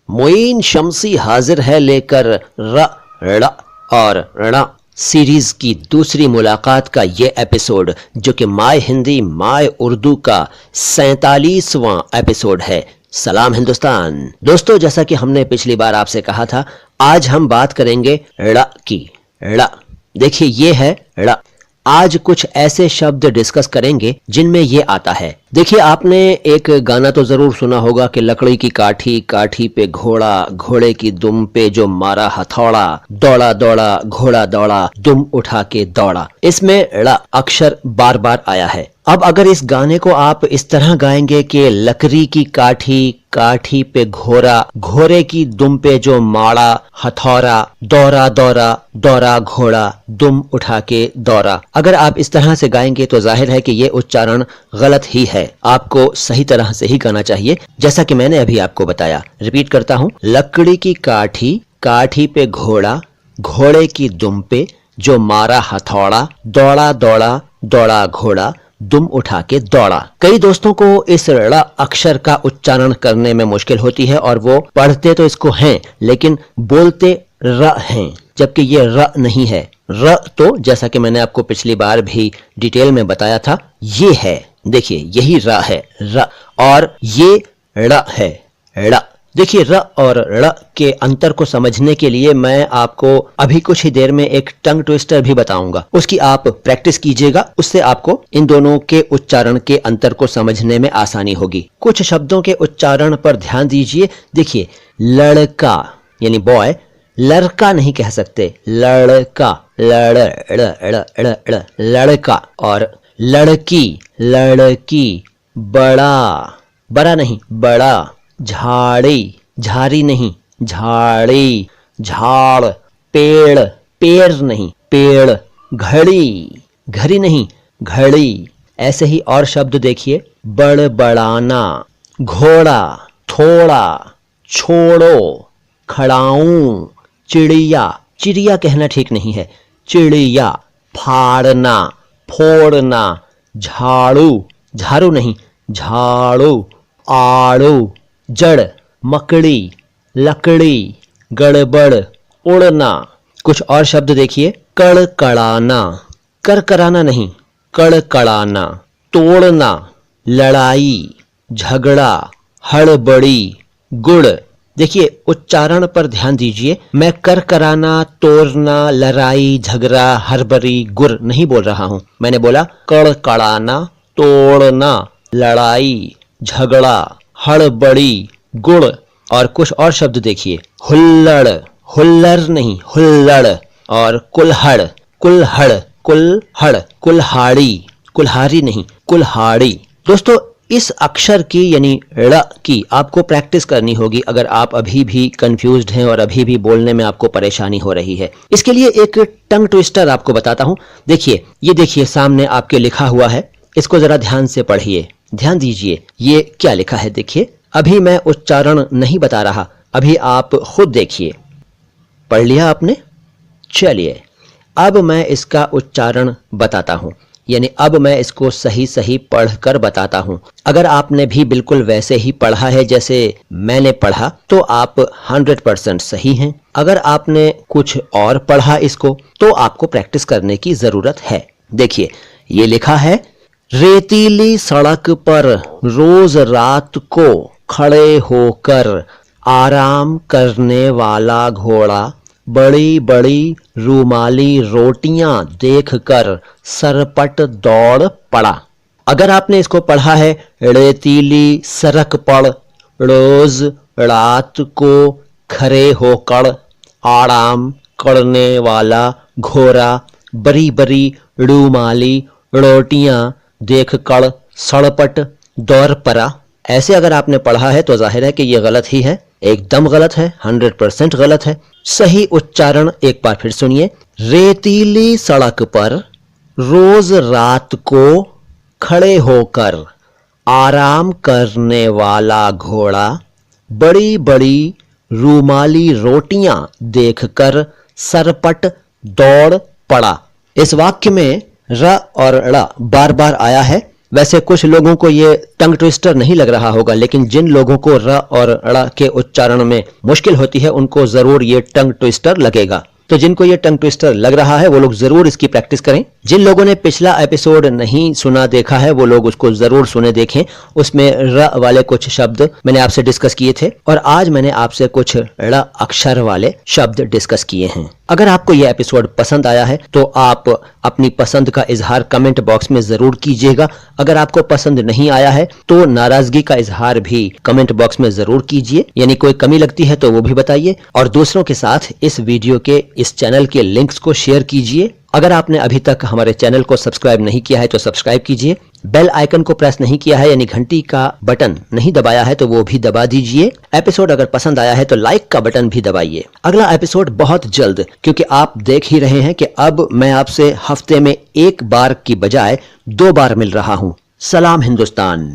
मोइन शम्सी हाजिर है लेकर र ड़ और ण सीरीज की दूसरी मुलाकात का ये एपिसोड, जो कि माय हिंदी माय उर्दू का 47वां एपिसोड है। सलाम हिंदुस्तान। दोस्तों, जैसा कि हमने पिछली बार आपसे कहा था, आज हम बात करेंगे ड़ की। ड़, देखिए ये है ड़। आज कुछ ऐसे शब्द डिस्कस करेंगे जिनमें ये आता है। देखिए, आपने एक गाना तो जरूर सुना होगा कि लकड़ी की काठी, काठी पे घोड़ा, घोड़े की दुम पे जो मारा हथौड़ा, दौड़ा दौड़ा घोड़ा दौड़ा, दुम उठा के दौड़ा। इसमें ड़ अक्षर बार बार आया है। अब अगर इस गाने को आप इस तरह गाएंगे कि लकड़ी की काठी, काठी पे घोड़ा, घोड़े की दुम पे जो मारा हथौड़ा, दौड़ा दौड़ा दौड़ा घोड़ा, दुम उठा के दौड़ा। अगर आप इस तरह से गाएंगे तो जाहिर है कि ये उच्चारण गलत ही है। आपको सही तरह से ही गाना चाहिए, जैसा कि मैंने अभी आपको बताया। रिपीट करता हूं, लकड़ी की काठी, काठी पे घोड़ा, घोड़े की दुम पे जो मारा हथौड़ा, दौड़ा दौड़ा दौड़ा घोड़ा, दुम उठा के दौड़ा। कई दोस्तों को इस ड़ अक्षर का उच्चारण करने में मुश्किल होती है और वो पढ़ते तो इसको हैं लेकिन बोलते र हैं, जबकि ये र नहीं है। र तो जैसा कि मैंने आपको पिछली बार भी डिटेल में बताया था, ये है। देखिए, यही र है, र, और ये ड़ है, ड़। देखिए, र और ड़ के अंतर को समझने के लिए मैं आपको अभी कुछ ही देर में एक टंग ट्विस्टर भी बताऊंगा। उसकी आप प्रैक्टिस कीजिएगा, उससे आपको इन दोनों के उच्चारण के अंतर को समझने में आसानी होगी। कुछ शब्दों के उच्चारण पर ध्यान दीजिए। देखिए, लड़का यानी बॉय, लड़का नहीं कह सकते, लड़का, लड़का। और लड़की, लड़की, बड़ा, बड़ा नहीं बड़ा। झाड़ी, झाड़ी नहीं झाड़ी, झाड़। पेड़, पेड़ नहीं पेड़। घड़ी, घड़ी नहीं घड़ी। ऐसे ही और शब्द देखिए, बड़बड़ाना, घोड़ा, थोड़ा, छोड़ो, खड़ाऊं, चिड़िया, चिड़िया कहना ठीक नहीं है, चिड़िया। फाड़ना, फोड़ना, झाड़ू, झाड़ू नहीं झाड़ू। आड़ू, जड़, मकड़ी, लकड़ी, गड़बड़, उड़ना। कुछ और शब्द देखिए, कड़कड़ाना, करकराना नहीं कड़कड़ाना। तोड़ना, लड़ाई, झगड़ा, हड़बड़ी, गुड़। देखिए, उच्चारण पर ध्यान दीजिए। मैं करकराना, तोड़ना, लड़ाई, झगड़ा, हड़बड़ी, गुड़ नहीं बोल रहा हूं। मैंने बोला कड़कड़ाना, तोड़ना, लड़ाई, झगड़ा, हड़बड़ी, गुड़। और कुछ और शब्द देखिए, हुल्लड़, हुल्लर नहीं हुल्लड़। और कुल्हड़, कुल्हड़, कुल्हड़, कुल्हाड़ी, कुल्हारी नहीं कुल्हाड़ी। दोस्तों, इस अक्षर की यानी ड़ की आपको प्रैक्टिस करनी होगी अगर आप अभी भी कंफ्यूज्ड हैं और अभी भी बोलने में आपको परेशानी हो रही है। इसके लिए एक टंग ट्विस्टर आपको बताता हूं। देखिए, ये देखिए सामने आपके लिखा हुआ है, इसको जरा ध्यान से पढ़िए, ध्यान दीजिए। ये क्या लिखा है देखिए। अभी मैं उच्चारण नहीं बता रहा, अभी आप खुद देखिए। पढ़ लिया आपने? चलिए, अब मैं इसका उच्चारण बताता हूं, यानी अब मैं इसको सही सही पढ़कर बताता हूं। अगर आपने भी बिल्कुल वैसे ही पढ़ा है जैसे मैंने पढ़ा तो आप 100% सही हैं। अगर आपने कुछ और पढ़ा इसको तो आपको प्रैक्टिस करने की जरूरत है। देखिए, ये लिखा है, रेतीली सड़क पर रोज रात को खड़े होकर आराम करने वाला घोड़ा बड़ी बड़ी रूमाली रोटियां देखकर सरपट दौड़ पड़ा। अगर आपने इसको पढ़ा है, रेतीली सड़क पर रोज रात को खड़े होकर आराम करने वाला घोड़ा बड़ी बड़ी रूमाली रोटियां देखकर सरपट दौड़ पड़ा। ऐसे अगर आपने पढ़ा है तो जाहिर है कि ये गलत ही है, एकदम गलत है, 100% गलत है। सही उच्चारण एक बार फिर सुनिए, रेतीली सड़क पर रोज रात को खड़े होकर आराम करने वाला घोड़ा बड़ी बड़ी रूमाली रोटियां देखकर सरपट दौड़ पड़ा। इस वाक्य में र और ड़ बार बार आया है। वैसे कुछ लोगों को ये टंग ट्विस्टर नहीं लग रहा होगा, लेकिन जिन लोगों को र और ड़ के उच्चारण में मुश्किल होती है उनको जरूर ये टंग ट्विस्टर लगेगा। तो जिनको ये टंग ट्विस्टर लग रहा है वो लोग जरूर इसकी प्रैक्टिस करें। जिन लोगों ने पिछला एपिसोड नहीं सुना देखा है वो लोग उसको जरूर सुने देखें। उसमें र वाले कुछ शब्द मैंने आपसे डिस्कस किए थे और आज मैंने आपसे कुछ ड़ अक्षर वाले शब्द डिस्कस किए हैं। अगर आपको यह एपिसोड पसंद आया है तो आप अपनी पसंद का इजहार कमेंट बॉक्स में जरूर कीजिएगा। अगर आपको पसंद नहीं आया है तो नाराजगी का इजहार भी कमेंट बॉक्स में जरूर कीजिए, यानी कोई कमी लगती है तो वो भी बताइए। और दूसरों के साथ इस वीडियो के इस चैनल के लिंक्स को शेयर कीजिए। अगर आपने अभी तक हमारे चैनल को सब्सक्राइब नहीं किया है तो सब्सक्राइब कीजिए। बेल आइकन को प्रेस नहीं किया है यानी घंटी का बटन नहीं दबाया है तो वो भी दबा दीजिए। एपिसोड अगर पसंद आया है तो लाइक का बटन भी दबाइए। अगला एपिसोड बहुत जल्द, क्योंकि आप देख ही रहे हैं कि अब मैं आपसे हफ्ते में एक बार की बजाय 2 बार मिल रहा हूं। सलाम हिंदुस्तान।